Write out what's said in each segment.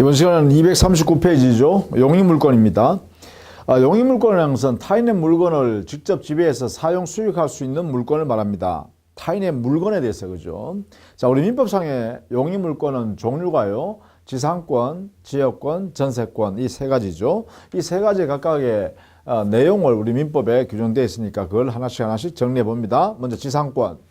이번 시간은 239페이지죠. 용익물권입니다. 용익물권이라는 것은 타인의 물건을 직접 지배해서 사용, 수익할 수 있는 물건을 말합니다. 타인의 물건에 대해서, 그죠? 자, 우리 민법상의 용익물권은 종류가요, 지상권, 지역권, 전세권, 이 세 가지죠. 이 세 가지 각각의 내용을 우리 민법에 규정되어 있으니까 그걸 하나씩 정리해 봅니다. 먼저 지상권.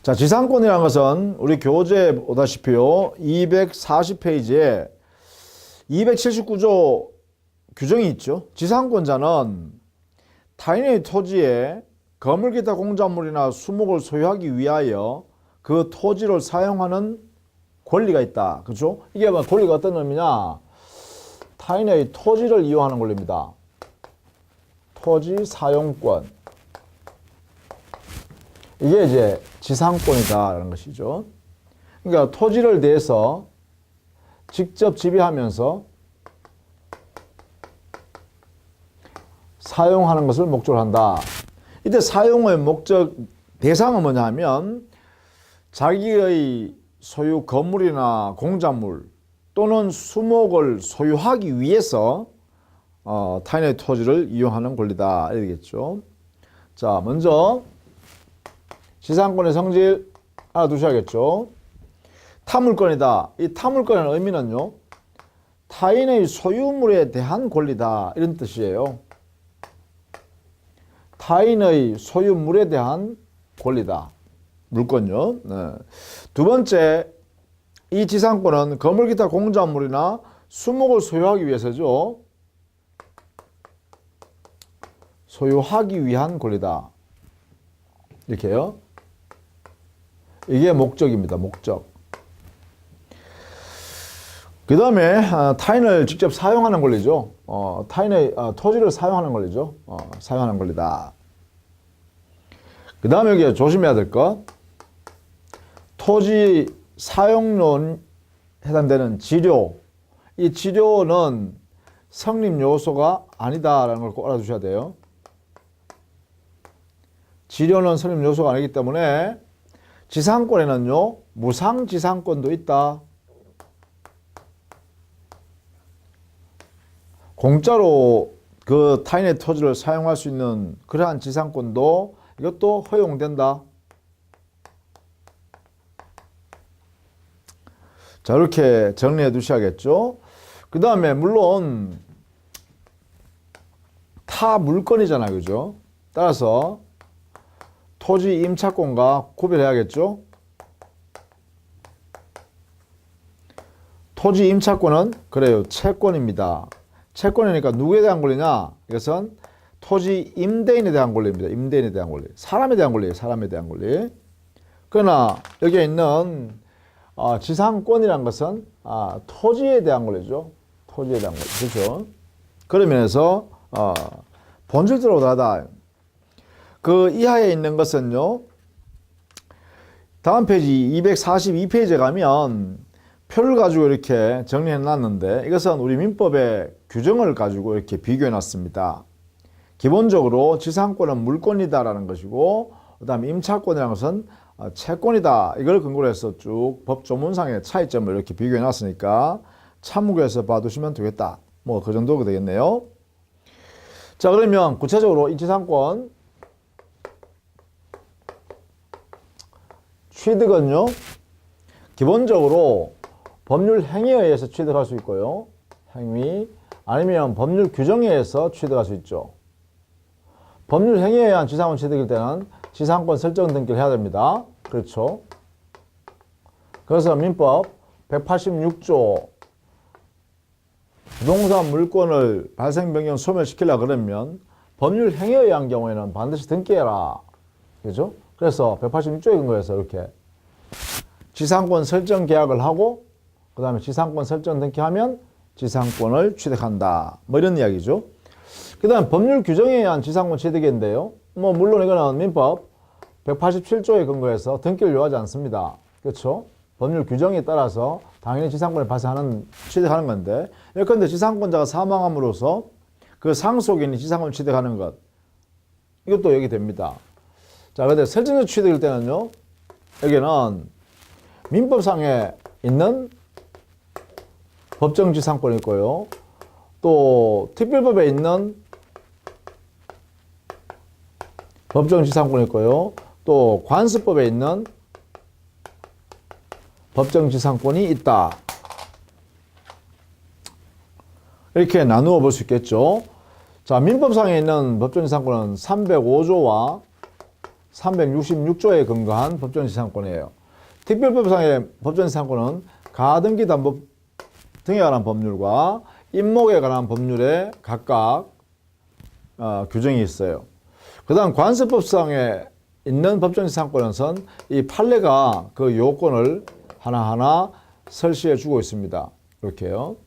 자, 지상권이라는 것은 우리 교재에 보다시피요, 240페이지에 279조 규정이 있죠. 지상권자는 타인의 토지에 건물 기타 공작물이나 수목을 소유하기 위하여 그 토지를 사용하는 권리가 있다. 그렇죠? 이게 뭐 권리가 어떤 의미냐? 타인의 토지를 이용하는 권리입니다. 토지 사용권. 이게 이제 지상권이다라는 것이죠. 그러니까 토지를 대해서 직접 지배하면서 사용하는 것을 목적으로 한다. 이때 사용의 목적 대상은 뭐냐 하면 자기의 소유 건물이나 공작물 또는 수목을 소유하기 위해서 타인의 토지를 이용하는 권리다 이러겠죠. 자, 먼저 지상권의 성질 알아두셔야겠죠. 타물권이다. 이 타물권의 의미는요, 타인의 소유물에 대한 권리다 이런 뜻이에요. 타인의 소유물에 대한 권리다. 물권요. 네. 두 번째, 이 지상권은 건물 기타 공작물이나 수목을 소유하기 위해서죠. 소유하기 위한 권리다. 이렇게요. 이게 목적입니다. 목적. 그 다음에 타인을 직접 사용하는 권리죠. 타인의 토지를 사용하는 권리죠. 사용하는 권리다. 그 다음에 여기 조심해야 될 것. 토지 사용료에 해당되는 지료. 이 지료는 성립 요소가 아니다라는 걸 꼭 알아두셔야 돼요. 지료는 성립 요소가 아니기 때문에 지상권에는요, 무상지상권도 있다. 공짜로 그 타인의 토지를 사용할 수 있는 그러한 지상권도 이것도 허용된다. 자, 이렇게 정리해 두셔야겠죠. 그 다음에 물론 타 물건이잖아요. 그죠? 따라서 토지 임차권과 구별해야겠죠. 토지 임차권은 그래요, 채권입니다. 채권이니까 누구에 대한 권리냐? 이것은 토지 임대인에 대한 권리입니다. 임대인에 대한 권리. 사람에 대한 권리예요. 사람에 대한 권리. 그러나 여기에 있는 지상권이란 것은 토지에 대한 권리죠. 토지에 대한 권리. 그렇죠? 그런 면에서 본질적으로 다르다. 그 이하에 있는 것은요, 다음 페이지 242페이지에 가면 표를 가지고 이렇게 정리해 놨는데, 이것은 우리 민법의 규정을 가지고 이렇게 비교해 놨습니다. 기본적으로 지상권은 물권이다라는 것이고, 그 다음에 임차권이라는 것은 채권이다. 이걸 근거로 해서 쭉 법 조문상의 차이점을 이렇게 비교해 놨으니까 참고해서 봐두시면 되겠다. 뭐 그 정도가 되겠네요. 자, 그러면 구체적으로 이 지상권 취득은요, 기본적으로 법률 행위에 의해서 취득할 수 있고요. 행위 아니면 법률 규정에 의해서 취득할 수 있죠. 법률 행위에 의한 지상권 취득일 때는 지상권 설정 등기를 해야 됩니다. 그렇죠. 그래서 민법 186조 부동산 물권을 발생 변경 소멸시키려고 그러면 법률 행위에 의한 경우에는 반드시 등기해라. 그죠? 그래서 186조에 근거해서 이렇게 지상권 설정 계약을 하고 그 다음에 지상권 설정 등기하면 지상권을 취득한다. 뭐 이런 이야기죠. 그 다음 법률 규정에 의한 지상권 취득인데요. 뭐 물론 이거는 민법 187조에 근거해서 등기를 요하지 않습니다. 그렇죠? 법률 규정에 따라서 당연히 지상권을 발생하는 취득하는 건데, 예컨대 지상권자가 사망함으로써 그 상속인이 지상권을 취득하는 것, 이것도 여기 됩니다. 자, 근데 설정적 취득일 때는요, 여기는 민법상에 있는 법정지상권이 있고요. 또 특별법에 있는 법정지상권이 있고요. 또 관습법에 있는 법정지상권이 있다. 이렇게 나누어 볼 수 있겠죠. 자, 민법상에 있는 법정지상권은 305조와 366조에 근거한 법정지상권이에요. 특별법상의 법정지상권은 가등기담보 등에 관한 법률과 임목에 관한 법률에 각각 규정이 있어요. 그 다음 관습법상에 있는 법정지상권은 이 판례가 그 요건을 하나하나 설시해 주고 있습니다. 이렇게요.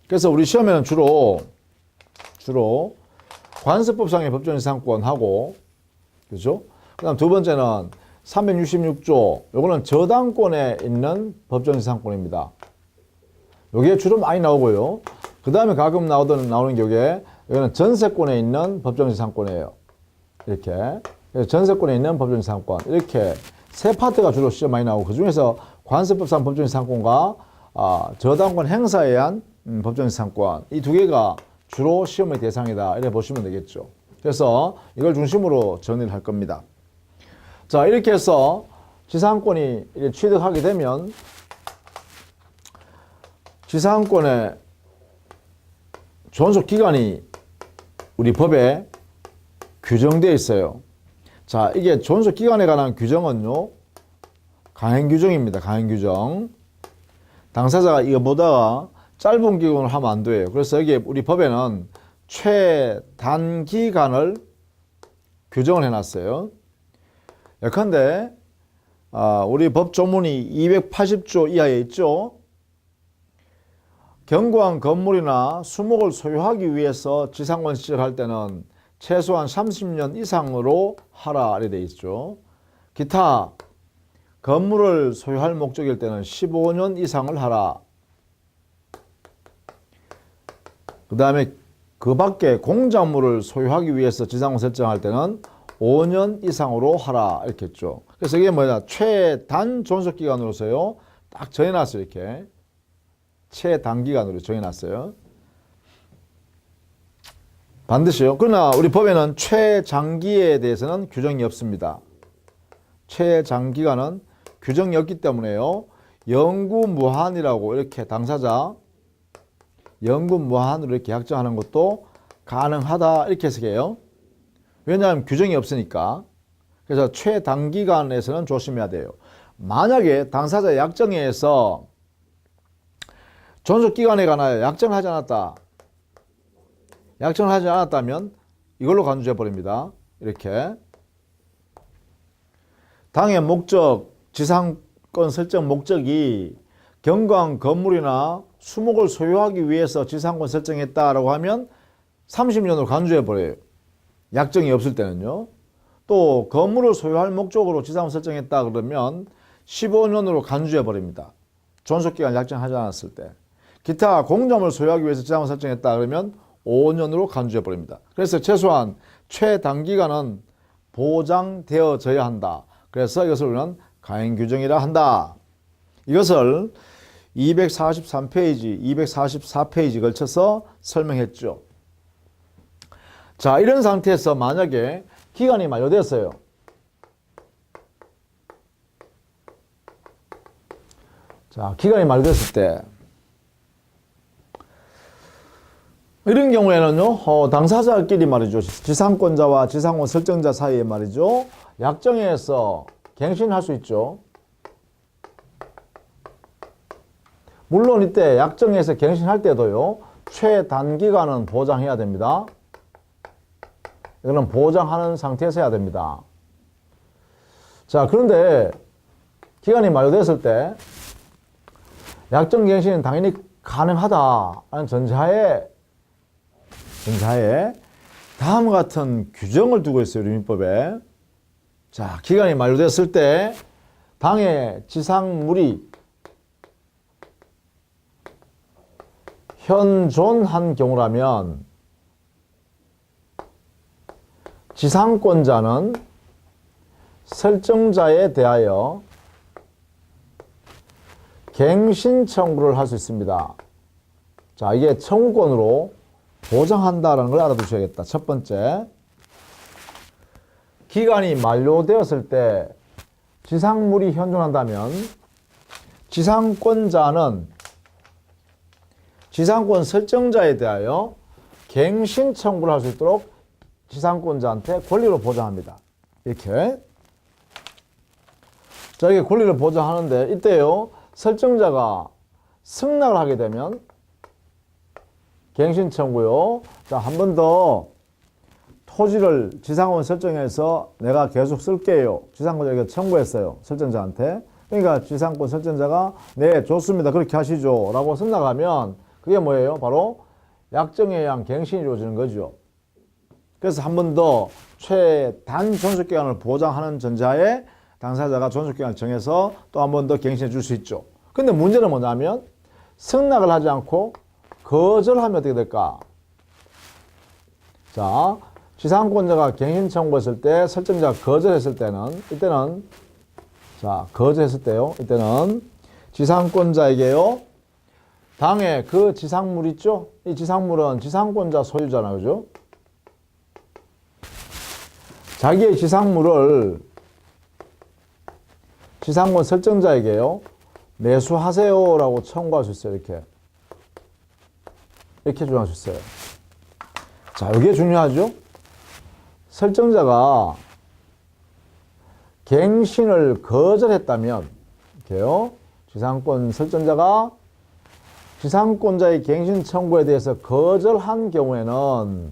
그래서 우리 시험에는 주로 관습법상의 법정지상권하고, 그죠? 그 다음 두 번째는 366조, 요거는 저당권에 있는 법정지상권입니다. 요게 주로 많이 나오고요. 그 다음에 가끔 나오는 게 여기는 전세권에 있는 법정지상권이에요. 이렇게. 그래서 전세권에 있는 법정지상권. 이렇게 세 파트가 주로 시험 많이 나오고, 그 중에서 관습법상 법정지상권과 저당권 행사에 의한 법정지상권. 이 두 개가 주로 시험의 대상이다. 이렇게 보시면 되겠죠. 그래서 이걸 중심으로 정리를 할 겁니다. 자, 이렇게 해서 지상권이 이렇게 취득하게 되면 지상권의 존속 기간이 우리 법에 규정되어 있어요. 자, 이게 존속 기간에 관한 규정은요, 강행규정입니다. 강행규정. 당사자가 이거 보다가 짧은 기간을 하면 안 돼요. 그래서 여기 우리 법에는 최단기간을 규정을 해놨어요. 예컨대 우리 법 조문이 280조 이하에 있죠. 견고한 건물이나 수목을 소유하기 위해서 지상권 시작할 때는 최소한 30년 이상으로 하라 이렇게 되어 있죠. 기타 건물을 소유할 목적일 때는 15년 이상을 하라. 그 다음에 그 밖에 공작물을 소유하기 위해서 지상권 설정할 때는 5년 이상으로 하라 이렇게 했죠. 그래서 이게 뭐냐, 최단 존속기간으로서요 딱 정해놨어요. 이렇게 최단기간으로 정해놨어요. 반드시요. 그러나 우리 법에는 최장기에 대해서는 규정이 없습니다. 최장기간은 규정이 없기 때문에요, 영구무한이라고 이렇게 당사자 영구무한으로 이렇게 약정하는 것도 가능하다 이렇게 해석해요. 왜냐하면 규정이 없으니까. 그래서 최단기간에서는 조심해야 돼요. 만약에 당사자 약정에서 존속기간에 관하여 약정을 하지 않았다. 약정을 하지 않았다면 이걸로 간주해 버립니다. 이렇게. 당의 목적, 지상권 설정 목적이 견고한 건물이나 수목을 소유하기 위해서 지상권 설정했다라고 하면 30년으로 간주해 버려요. 약정이 없을 때는요. 또 건물을 소유할 목적으로 지상권 설정했다 그러면 15년으로 간주해 버립니다. 존속기간 약정하지 않았을 때. 기타 공작물을 소유하기 위해서 지상권 설정했다 그러면 5년으로 간주해 버립니다. 그래서 최소한 최단기간은 보장되어져야 한다. 그래서 이것을 우리는 가행규정이라 한다. 이것을 243페이지, 244페이지 걸쳐서 설명했죠. 자, 이런 상태에서 만약에 기간이 만료됐어요. 자, 기간이 만료됐을 때 이런 경우에는요, 당사자끼리 말이죠, 지상권자와 지상권 설정자 사이에 말이죠, 약정에서 갱신할 수 있죠. 물론 이때 약정에서 갱신할 때도요, 최단기간은 보장해야 됩니다. 이거는 보장하는 상태에서 해야 됩니다. 자, 그런데 기간이 만료됐을 때 약정 갱신은 당연히 가능하다는 전제하에 다음과 같은 규정을 두고 있어요. 우리 민법에. 자, 기간이 만료됐을 때 당의 지상물이 현존한 경우라면 지상권자는 설정자에 대하여 갱신 청구를 할 수 있습니다. 자, 이게 청구권으로 보장한다라는 걸 알아두셔야겠다. 첫 번째, 기간이 만료되었을 때 지상물이 현존한다면 지상권자는 지상권 설정자에 대하여 갱신 청구를 할 수 있도록 지상권자한테 권리를 보장합니다. 이렇게. 자, 이게 권리를 보장하는데 이때요, 설정자가 승낙을 하게 되면 갱신 청구요. 자, 한 번 더 토지를 지상권 설정해서 내가 계속 쓸게요. 지상권자에게 청구했어요. 설정자한테. 그러니까 지상권 설정자가 네, 좋습니다. 그렇게 하시죠. 라고 승낙하면 그게 뭐예요? 바로 약정에 의한 갱신이 이루어지는 거죠. 그래서 한 번 더 최단 존속기간을 보장하는 전자에 당사자가 존속기간을 정해서 또 한 번 더 갱신해 줄 수 있죠. 근데 문제는 뭐냐면 승낙을 하지 않고 거절하면 어떻게 될까? 자, 지상권자가 갱신 청구했을 때 설정자가 거절했을 때는 이때는 자, 거절했을 때요. 이때는 지상권자에게요. 당해 그 지상물 있죠? 이 지상물은 지상권자 소유잖아요. 그죠? 자기의 지상물을 지상권 설정자에게요. 매수하세요라고 청구할 수 있어요. 이렇게 주장할 수 있어요. 자, 이게 중요하죠? 설정자가 갱신을 거절했다면, 이렇게요. 지상권 설정자가 지상권자의 갱신 청구에 대해서 거절한 경우에는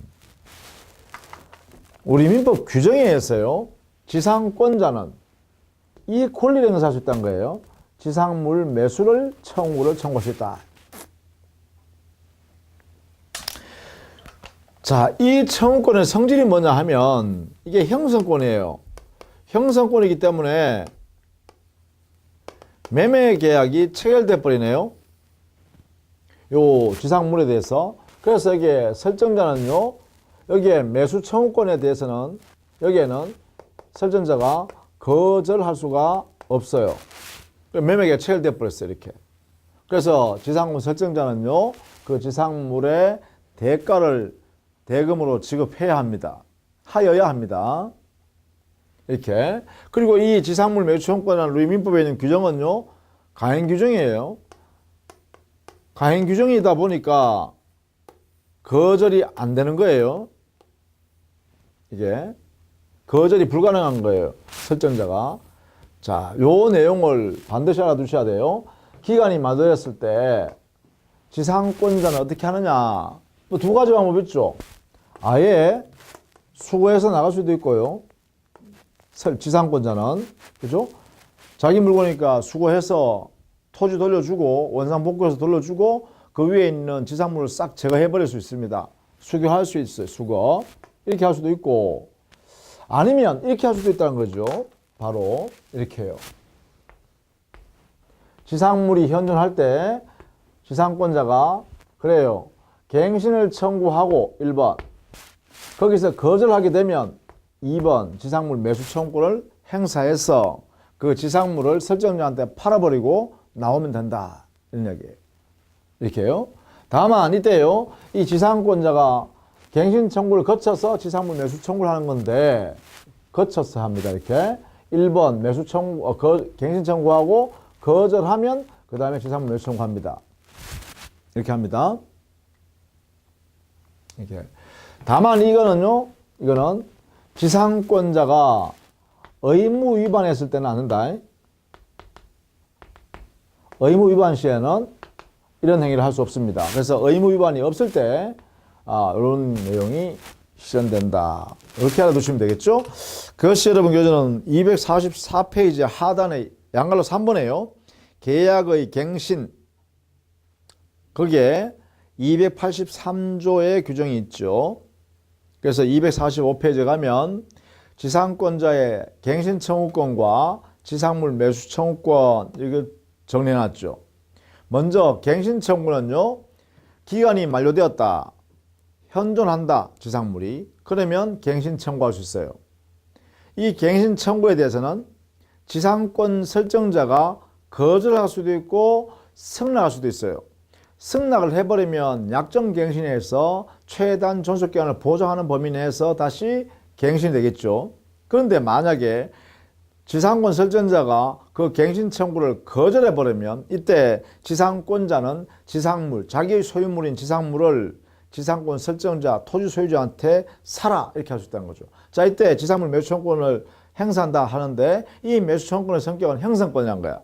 우리 민법 규정에 의해서요. 지상권자는 이 권리를 행사할 수 있다는 거예요. 지상물 매수를 청구할 수 있다. 자, 이 청구권의 성질이 뭐냐 하면 이게 형성권이에요. 형성권이기 때문에 매매 계약이 체결돼 버리네요. 요 지상물에 대해서. 그래서 여기에 설정자는요. 여기에 매수 청구권에 대해서는 여기에는 설정자가 거절할 수가 없어요. 매매 계약 체결돼 버렸어요. 이렇게. 그래서 지상물 설정자는요. 그 지상물의 대가를 대금으로 지급해야 합니다. 하여야 합니다. 이렇게. 그리고 이 지상물 매수 청구권이라는 우리 민법에 있는 규정은요. 가행 규정이에요. 가행 규정이다 보니까 거절이 안 되는 거예요. 이게 거절이 불가능한 거예요. 설정자가. 자, 요 내용을 반드시 알아두셔야 돼요. 기간이 만료됐을 때 지상권자는 어떻게 하느냐. 뭐 두 가지 방법이 있죠. 아예 수거해서 나갈 수도 있고요. 지상권자는. 그죠? 자기 물건이니까 수거해서 토지 돌려주고 원상복구해서 돌려주고 그 위에 있는 지상물을 싹 제거해버릴 수 있습니다. 수거할 수 있어요. 수거. 이렇게 할 수도 있고 아니면 이렇게 할 수도 있다는 거죠. 바로 이렇게 해요. 지상물이 현존할 때 지상권자가 그래요. 갱신을 청구하고 1번 거기서 거절하게 되면 2번 지상물 매수 청구를 행사해서 그 지상물을 설정자한테 팔아버리고 나오면 된다. 이런 얘기예요. 이렇게요. 다만 이때요. 이 지상권자가 갱신 청구를 거쳐서 지상물 매수 청구를 하는 건데 거쳐서 합니다. 이렇게 1번 매수 청구, 갱신 청구하고 거절하면 그 다음에 지상물 매수 청구합니다. 이렇게 합니다. 이렇게. 다만 이거는요. 이거는 지상권자가 의무 위반했을 때는 안 된다. 의무 위반 시에는 이런 행위를 할 수 없습니다. 그래서 의무 위반이 없을 때 이런 내용이 실현된다. 이렇게 알아두시면 되겠죠. 그것이 여러분 교재는 244페이지 하단에 양갈로 3번에요. 계약의 갱신 거기에 283조의 규정이 있죠. 그래서 245페이지에 가면 지상권자의 갱신 청구권과 지상물 매수 청구권 이거 정리해놨죠. 먼저 갱신 청구는요. 기간이 만료되었다. 현존한다. 지상물이. 그러면 갱신 청구할 수 있어요. 이 갱신 청구에 대해서는 지상권 설정자가 거절할 수도 있고 승낙할 수도 있어요. 승낙을 해버리면 약정갱신에서 최단 존속기간을 보장하는 범위 내에서 다시 갱신이 되겠죠. 그런데 만약에 지상권 설정자가 그 갱신 청구를 거절해버리면 이때 지상권자는 지상물, 자기의 소유물인 지상물을 지상권 설정자, 토지 소유자한테 사라 이렇게 할 수 있다는 거죠. 자, 이때 지상물 매수 청구권을 행사한다 하는데 이 매수 청구권의 성격은 행성권이란 거야.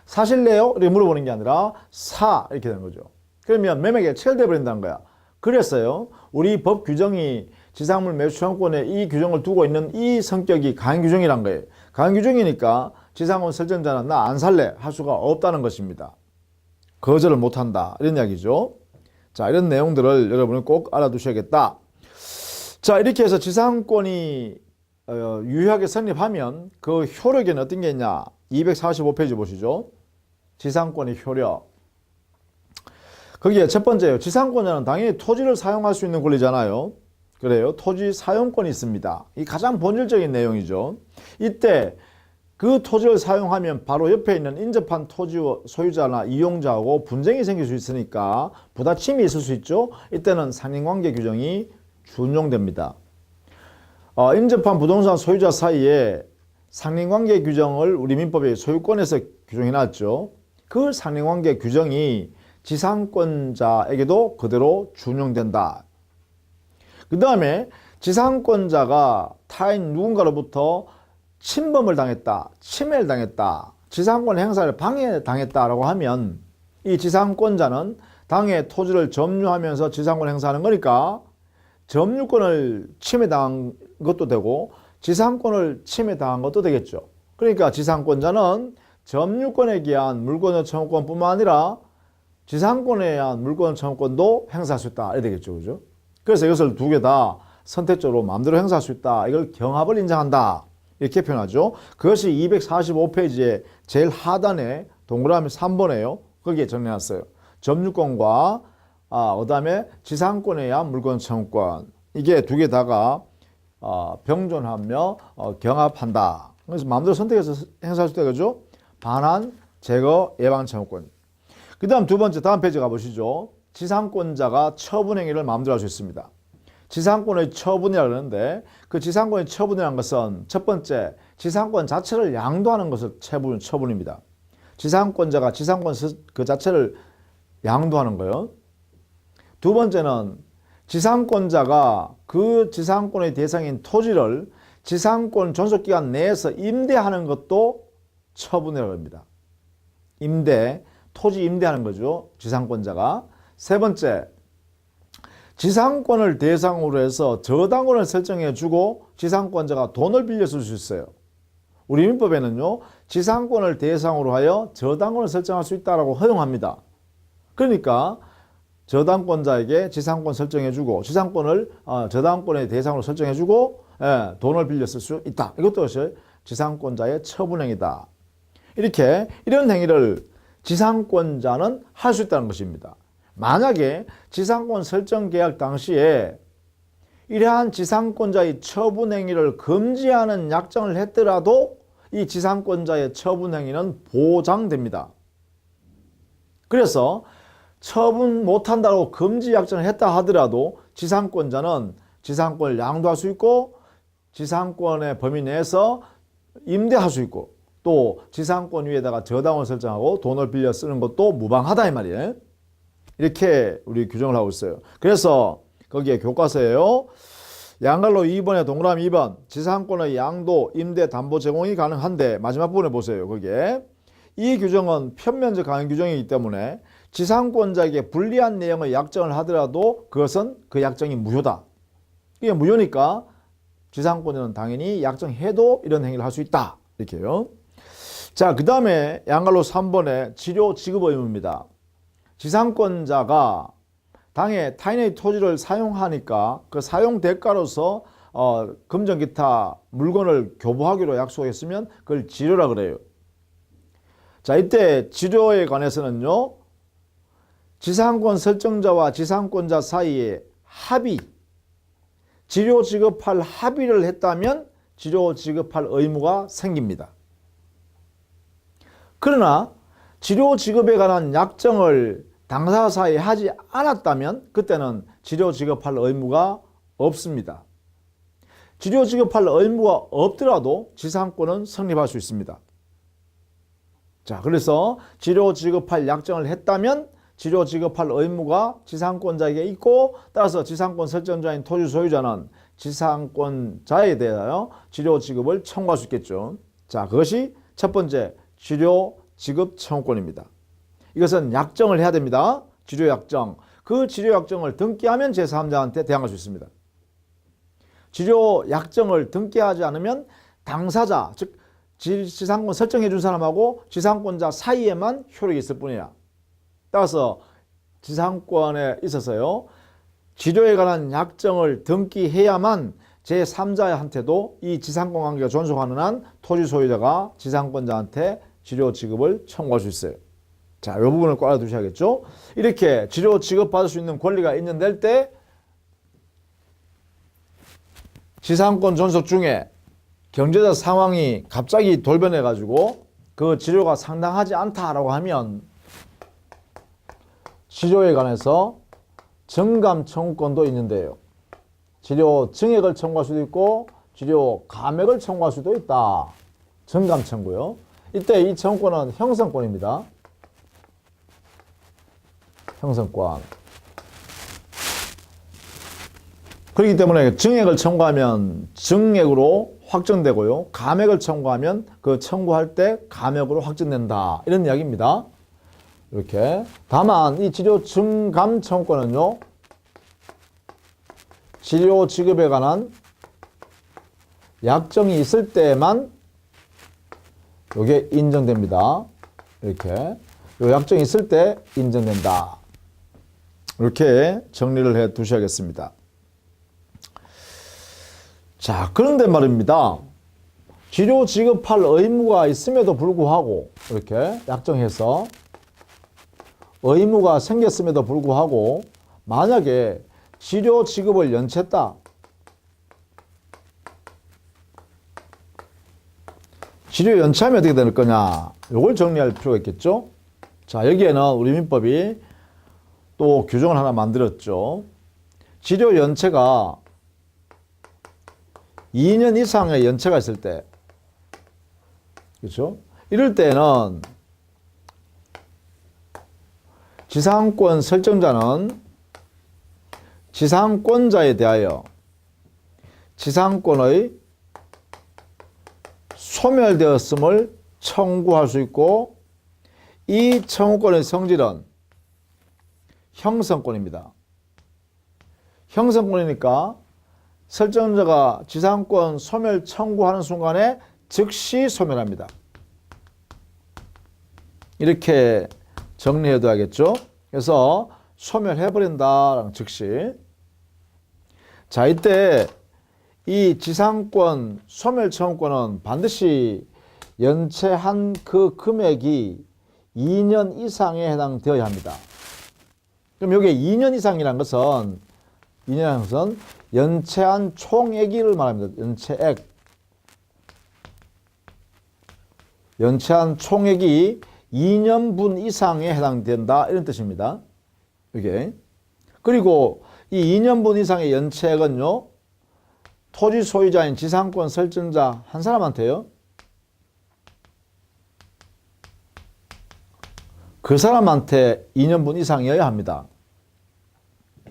사실래요? 이렇게 물어보는 게 아니라 사 이렇게 되는 거죠. 그러면 매매가 체결돼 버린다는 거야. 그랬어요. 우리 법 규정이 지상물 매수 청구권에 이 규정을 두고 있는 이 성격이 강행 규정이란 거예요. 강행 규정이니까 지상권 설정자는 나 안 살래 할 수가 없다는 것입니다. 거절을 못한다 이런 이야기죠. 자, 이런 내용들을 여러분은 꼭 알아두셔야겠다. 자, 이렇게 해서 지상권이 유효하게 성립하면 그 효력에는 어떤 게 있냐. 245페이지 보시죠. 지상권의 효력. 거기에 첫 번째요. 지상권자는 당연히 토지를 사용할 수 있는 권리잖아요. 그래요. 토지 사용권이 있습니다. 이 가장 본질적인 내용이죠. 이때 그 토지를 사용하면 바로 옆에 있는 인접한 토지 소유자나 이용자하고 분쟁이 생길 수 있으니까 부딪힘이 있을 수 있죠. 이때는 상린관계 규정이 준용됩니다. 인접한 부동산 소유자 사이에 상린관계 규정을 우리 민법의 소유권에서 규정해놨죠. 그 상린관계 규정이 지상권자에게도 그대로 준용된다. 그 다음에 지상권자가 타인 누군가로부터 침범을 당했다, 침해를 당했다, 지상권 행사를 방해당했다라고 하면 이 지상권자는 당의 토지를 점유하면서 지상권 행사하는 거니까 점유권을 침해당한 것도 되고 지상권을 침해당한 것도 되겠죠. 그러니까 지상권자는 점유권에 기한 물권의 청구권뿐만 아니라 지상권에 의한 물권 청구권도 행사할 수 있다. 이래 되겠죠. 그죠? 그래서 이것을 두 개 다 선택적으로 마음대로 행사할 수 있다. 이걸 경합을 인정한다. 이렇게 표현하죠. 그것이 245페이지의 제일 하단에 동그라미 3번에요. 거기에 정리해놨어요. 점유권과 그다음에 지상권에 의한 물권 청구권. 이게 두 개 다가 병존하며 경합한다. 그래서 마음대로 선택해서 행사할 수 있다. 그죠? 반환, 제거, 예방 청구권. 그 다음 두 번째 다음 페이지 가보시죠. 지상권자가 처분행위를 마음대로 할 수 있습니다. 지상권의 처분이라고 하는데 그 지상권의 처분이라는 것은 첫 번째 지상권 자체를 양도하는 것을 처분입니다. 지상권자가 지상권 그 자체를 양도하는 거예요. 두 번째는 지상권자가 그 지상권의 대상인 토지를 지상권 존속기간 내에서 임대하는 것도 처분이라고 합니다. 토지 임대하는 거죠. 지상권자가. 세 번째, 지상권을 대상으로 해서 저당권을 설정해 주고 지상권자가 돈을 빌려 쓸 수 있어요. 우리 민법에는요. 지상권을 대상으로 하여 저당권을 설정할 수 있다고 허용합니다. 그러니까 저당권자에게 지상권 설정해 주고 지상권을 저당권의 대상으로 설정해 주고 돈을 빌려 쓸 수 있다. 이것도 지상권자의 처분행위다. 이런 행위를 지상권자는 할 수 있다는 것입니다. 만약에 지상권 설정 계약 당시에 이러한 지상권자의 처분 행위를 금지하는 약정을 했더라도 이 지상권자의 처분 행위는 보장됩니다. 그래서 처분 못한다고 금지 약정을 했다 하더라도 지상권자는 지상권을 양도할 수 있고 지상권의 범위 내에서 임대할 수 있고 또 지상권 위에다가 저당을 설정하고 돈을 빌려 쓰는 것도 무방하다 이 말이에요. 이렇게 우리 규정을 하고 있어요. 그래서 거기에 교과서에요. 양갈로 2번에 동그라미 2번 지상권의 양도, 임대, 담보 제공이 가능한데 마지막 부분에 보세요. 거기에 이 규정은 편면적 강행 규정이기 때문에 지상권자에게 불리한 내용의 약정을 하더라도 그것은 그 약정이 무효다. 이게 무효니까 지상권자는 당연히 약정해도 이런 행위를 할 수 있다. 이렇게요. 자, 그 다음에 양갈로 3번에 치료 지급 의무입니다. 지상권자가 당해 타인의 토지를 사용하니까 그 사용 대가로서 금전 기타 물건을 교부하기로 약속했으면 그걸 지료라 그래요. 자, 이때 지료에 관해서는요. 지상권 설정자와 지상권자 사이에 합의, 지료 지급할 합의를 했다면 지료 지급할 의무가 생깁니다. 그러나 치료 지급에 관한 약정을 당사자 사이에 하지 않았다면 그때는 치료 지급할 의무가 없습니다. 치료 지급할 의무가 없더라도 지상권은 성립할 수 있습니다. 자, 그래서 치료 지급할 약정을 했다면 치료 지급할 의무가 지상권자에게 있고, 따라서 지상권 설정자인 토지 소유자는 지상권자에 대하여 치료 지급을 청구할 수 있겠죠. 자, 그것이 첫 번째 치료 지급 청구권입니다. 이것은 약정을 해야 됩니다. 치료 약정. 그 치료 약정을 등기하면 제3자한테 대항할 수 있습니다. 치료 약정을 등기하지 않으면 당사자, 즉 지상권 설정해 준 사람하고 지상권자 사이에만 효력이 있을 뿐이야. 따라서 지상권에 있어서요, 치료에 관한 약정을 등기해야만 제3자한테도 이 지상권 관계가 존속하는 한 토지 소유자가 지상권자한테 치료 지급을 청구할 수 있어요. 자, 이 부분을 꼭 알아두셔야겠죠. 이렇게 치료 지급받을 수 있는 권리가 인정될 때 지상권 존속 중에 경제적 상황이 갑자기 돌변해 가지고 그 치료가 상당하지 않다라고 하면 치료에 관해서 정감 청구권도 있는데요. 치료 증액을 청구할 수도 있고 치료 감액을 청구할 수도 있다. 정감 청구요. 이때 이 청구권은 형성권입니다. 형성권. 그렇기 때문에 증액을 청구하면 증액으로 확정되고요. 감액을 청구하면 그 청구할 때 감액으로 확정된다. 이런 이야기입니다. 이렇게. 다만 이 치료 증감 청구권은요, 치료 지급에 관한 약정이 있을 때만 이게 인정됩니다. 이렇게. 이 약정이 있을 때 인정된다. 이렇게 정리를 해 두셔야겠습니다. 자, 그런데 말입니다. 치료 지급할 의무가 있음에도 불구하고 이렇게 약정해서 의무가 생겼음에도 불구하고 만약에 치료 지급을 연체했다. 치료 연체하면 어떻게 될 거냐. 이걸 정리할 필요가 있겠죠. 자, 여기에는 우리 민법이 또 규정을 하나 만들었죠. 치료 연체가 2년 이상의 연체가 있을 때, 그렇죠? 이럴 때는 지상권 설정자는 지상권자에 대하여 지상권의 소멸되었음을 청구할 수 있고, 이 청구권의 성질은 형성권입니다. 형성권이니까 설정자가 지상권 소멸 청구하는 순간에 즉시 소멸합니다. 이렇게 정리해둬야겠죠. 그래서 소멸해버린다, 즉시. 자, 이때 이 지상권 소멸 청구권은 반드시 연체한 그 금액이 2년 이상에 해당되어야 합니다. 그럼 여기에 2년 이상이라는 것은 연체한 총액을 말합니다. 연체액. 연체한 총액이 2년분 이상에 해당된다. 이런 뜻입니다. 이게. 그리고 이 2년분 이상의 연체액은요, 토지 소유자인 지상권 설정자 한 사람한테요, 그 사람한테 2년분 이상이어야 합니다.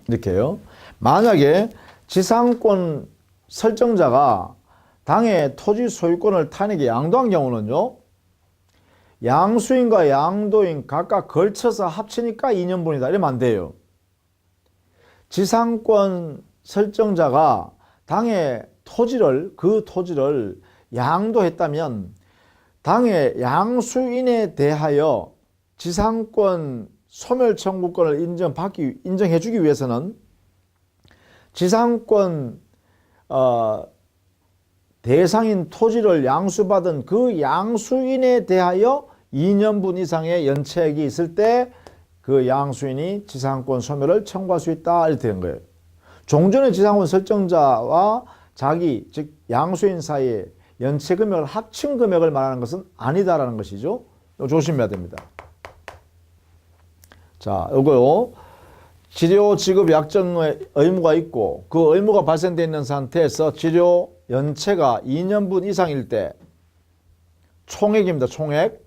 이렇게요. 만약에 지상권 설정자가 당의 토지 소유권을 타인에게 양도한 경우는요, 양수인과 양도인 각각 걸쳐서 합치니까 2년분이다. 이러면 안 돼요. 지상권 설정자가 당의 토지를, 그 토지를 양도했다면 당의 양수인에 대하여 지상권 소멸 청구권을 인정해주기 위해서는 지상권 대상인 토지를 양수받은 그 양수인에 대하여 2년분 이상의 연체액이 있을 때 그 양수인이 지상권 소멸을 청구할 수 있다. 이렇게 된 거예요. 종전의 지상권 설정자와 자기, 즉 양수인 사이에 연체 금액을 합친 금액을 말하는 것은 아니다라는 것이죠. 조심해야 됩니다. 자, 요거요. 치료 지급 약정의 의무가 있고 그 의무가 발생되어 있는 상태에서 치료 연체가 2년분 이상일 때 총액입니다. 총액.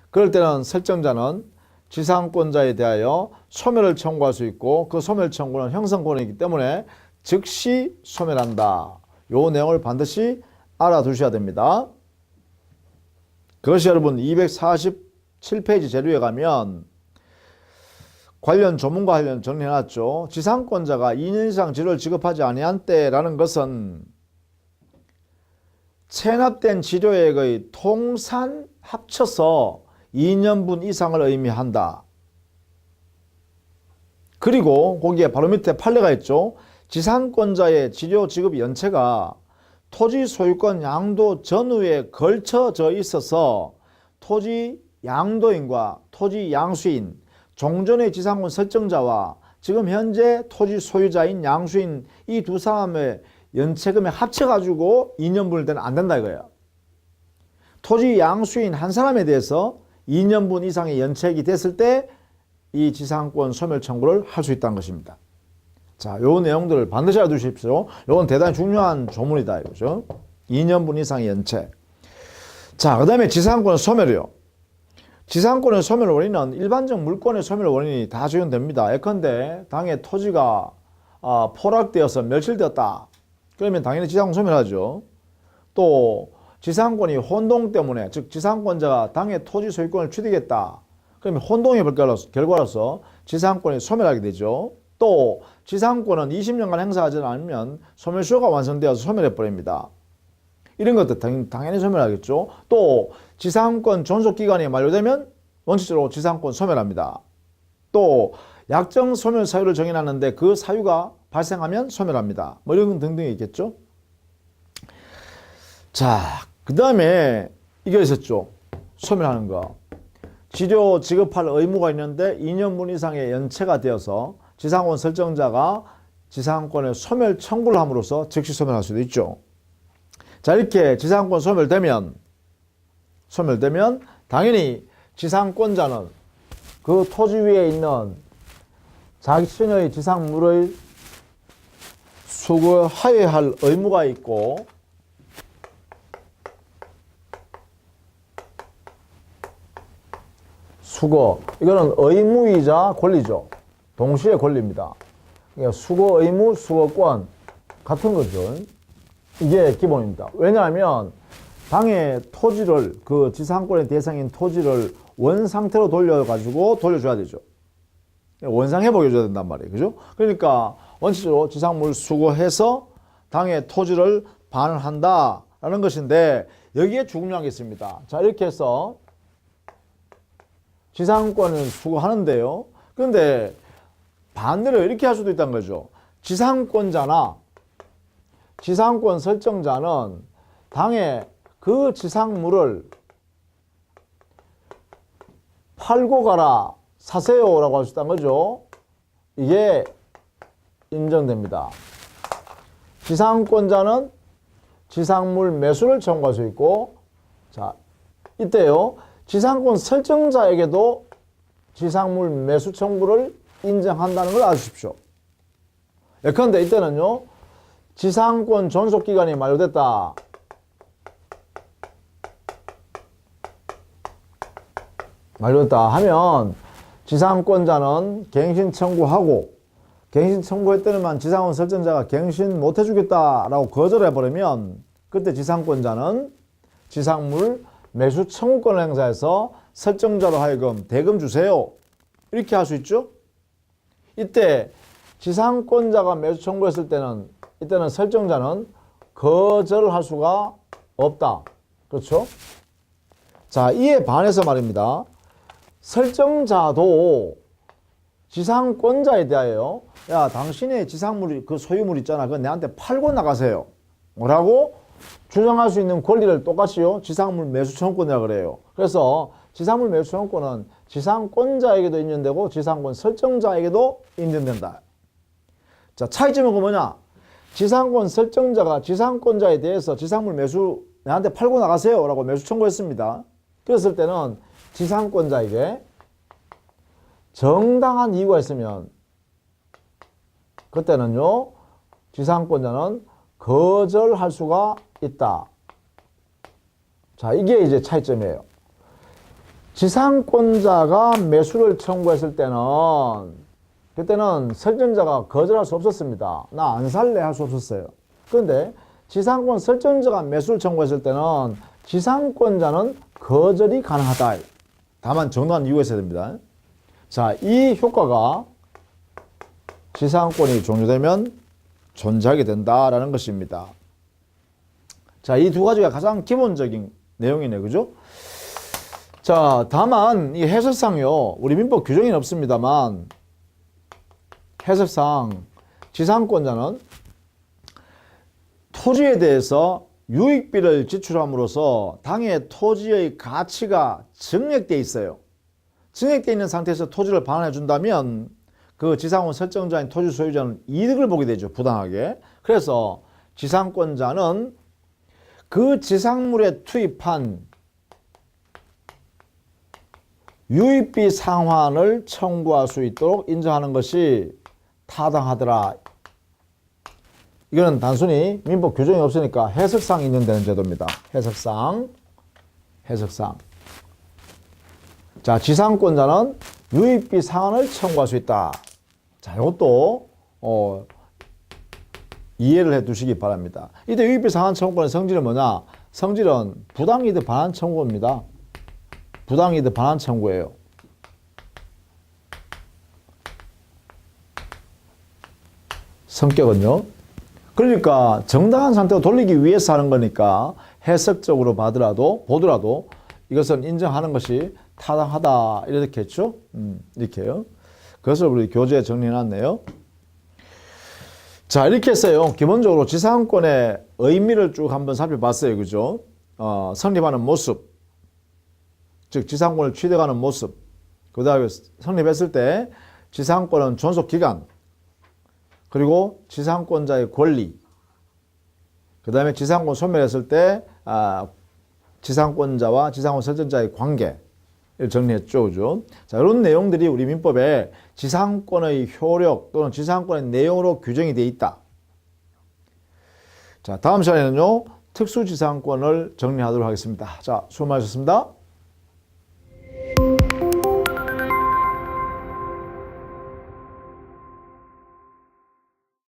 그럴 때는 설정자는 지상권자에 대하여 소멸을 청구할 수 있고 그 소멸 청구는 형성권이기 때문에 즉시 소멸한다. 요 내용을 반드시 알아두셔야 됩니다. 그것이 여러분 247페이지 재료에 가면 관련 조문과 관련 정리해놨죠. 지상권자가 2년 이상 치료를 지급하지 아니한 때라는 것은 체납된 치료액의 통산 합쳐서 2년분 이상을 의미한다. 그리고 거기에 바로 밑에 판례가 있죠. 지상권자의 치료 지급 연체가 토지 소유권 양도 전후에 걸쳐져 있어서 토지 양도인과 토지 양수인, 종전의 지상권 설정자와 지금 현재 토지 소유자인 양수인 이 두 사람의 연체금에 합쳐가지고 2년분일 때는 안 된다 이거예요. 토지 양수인 한 사람에 대해서 2년분 이상의 연체액이 됐을 때 이 지상권 소멸 청구를 할 수 있다는 것입니다. 자, 요 내용들을 반드시 알아두십시오. 요건 대단히 중요한 조문이다 이거죠. 2년분 이상의 연체. 자, 그 다음에 지상권 소멸이요. 지상권의 소멸 원인은 일반적 물권의 소멸 원인이 다 적용됩니다. 예컨대 당의 토지가 포락되어서 멸실되었다. 그러면 당연히 지상권 소멸하죠. 또 지상권이 혼동 때문에, 즉 지상권자가 당의 토지 소유권을 취득했다. 그러면 혼동의 결과로서 지상권이 소멸하게 되죠. 또 지상권은 20년간 행사하지 않으면 소멸시효가 완성되어서 소멸해버립니다. 이런 것도 당연히 소멸하겠죠. 또 지상권 존속기간이 만료되면 원칙적으로 지상권 소멸합니다. 또 약정 소멸 사유를 정해놨는데 그 사유가 발생하면 소멸합니다. 뭐 이런 등등이 있겠죠. 자, 그 다음에 이게 있었죠. 소멸하는 거. 치료 지급할 의무가 있는데 2년분 이상의 연체가 되어서 지상권 설정자가 지상권의 소멸 청구를 함으로써 즉시 소멸할 수도 있죠. 자, 이렇게 지상권 소멸되면 당연히 지상권자는 그 토지 위에 있는 자신의 지상물의 수거하여야 할 의무가 있고 수거, 이거는 의무이자 권리죠. 동시에 권리입니다. 그러니까 수거 의무, 수거권 같은 거죠. 이게 기본입니다. 왜냐하면 당의 토지를, 그 지상권의 대상인 토지를 원상태로 돌려줘야 되죠. 원상 회복해줘야 된단 말이에요. 그죠? 그러니까 원칙적으로 지상물 수거해서 당의 토지를 반환한다라는 것인데 여기에 중요한 게 있습니다. 자, 이렇게 해서 지상권을 수거하는데요. 그런데 반대로 이렇게 할 수도 있다는 거죠. 지상권자나 지상권 설정자는 당의 그 지상물을 팔고 가라, 사세요 라고 할 수 있다는 거죠. 이게 인정됩니다. 지상권자는 지상물 매수를 청구할 수 있고, 자, 이때요. 지상권 설정자에게도 지상물 매수 청구를 인정한다는 걸 아십시오. 예컨대 이때는요. 지상권 존속기간이 만료됐다. 만료됐다 하면 지상권자는 갱신 청구하고 갱신 청구했더니만 지상권 설정자가 갱신 못 해주겠다라고 거절해버리면 그때 지상권자는 지상물 매수 청구권을 행사해서 설정자로 하여금 대금 주세요. 이렇게 할 수 있죠. 이때 지상권자가 매수 청구했을 때는 이때는 설정자는 거절을 할 수가 없다. 그렇죠? 자, 이에 반해서 말입니다. 설정자도 지상권자에 대하여 야, 당신의 지상물이 그 소유물 있잖아. 그거 내한테 팔고 나가세요. 뭐라고? 주장할 수 있는 권리를 똑같이요. 지상물 매수 청구권이라고 그래요. 그래서 지상물 매수 청구권은 지상권자에게도 인정되고 지상권 설정자에게도 인정된다. 자, 차이점은 뭐냐? 지상권 설정자가 지상권자에 대해서 지상물 매수 내한테 팔고 나가세요 라고 매수 청구했습니다. 그랬을 때는 지상권자에게 정당한 이유가 있으면 그때는요, 지상권자는 거절할 수가 있다. 자, 이게 이제 차이점이에요. 지상권자가 매수를 청구했을 때는 그때는 설정자가 거절할 수 없었습니다. 나 안 살래 할 수 없었어요. 그런데 지상권 설정자가 매수를 청구했을 때는 지상권자는 거절이 가능하다. 다만 정당한 이유가 있어야 됩니다. 자, 이 효과가 지상권이 종료되면 존재하게 된다라는 것입니다. 자, 이 두 가지가 가장 기본적인 내용이네, 그죠? 자, 다만 이 해석상요, 우리 민법 규정에는 없습니다만 해석상 지상권자는 토지에 대해서 유익비를 지출함으로써 당의 토지의 가치가 증액되어 있어요. 증액되어 있는 상태에서 토지를 반환해 준다면 그 지상권 설정자인 토지 소유자는 이득을 보게 되죠. 부당하게. 그래서 지상권자는 그 지상물에 투입한 유익비 상환을 청구할 수 있도록 인정하는 것이 타당하더라. 이거는 단순히 민법 규정이 없으니까 해석상 인정되는 제도입니다. 해석상. 자, 지상권자는 유익비 상환을 청구할 수 있다. 자, 이것도 이해를 해 두시기 바랍니다. 이때 유익비 상환 청구권의 성질은 뭐냐? 성질은 부당이득 반환 청구입니다. 부당이득 반환 청구예요. 성격은요. 그러니까 정당한 상태로 돌리기 위해서 하는 거니까 해석적으로 보더라도 이것은 인정하는 것이 타당하다 이렇게 했죠. 이렇게요. 그것을 우리 교재에 정리해놨네요. 자, 이렇게 했어요. 기본적으로 지상권의 의미를 쭉 한번 살펴봤어요. 그죠? 성립하는 모습, 즉 지상권을 취득하는 모습, 그 다음에 성립했을 때 지상권은 존속기간, 그리고 지상권자의 권리, 그 다음에 지상권 소멸했을 때 지상권자와 지상권 설정자의 관계를 정리했죠. 그죠? 자, 이런 내용들이 우리 민법에 지상권의 효력 또는 지상권의 내용으로 규정이 되어 있다. 자, 다음 시간에는요, 특수지상권을 정리하도록 하겠습니다. 자, 수고 많으셨습니다.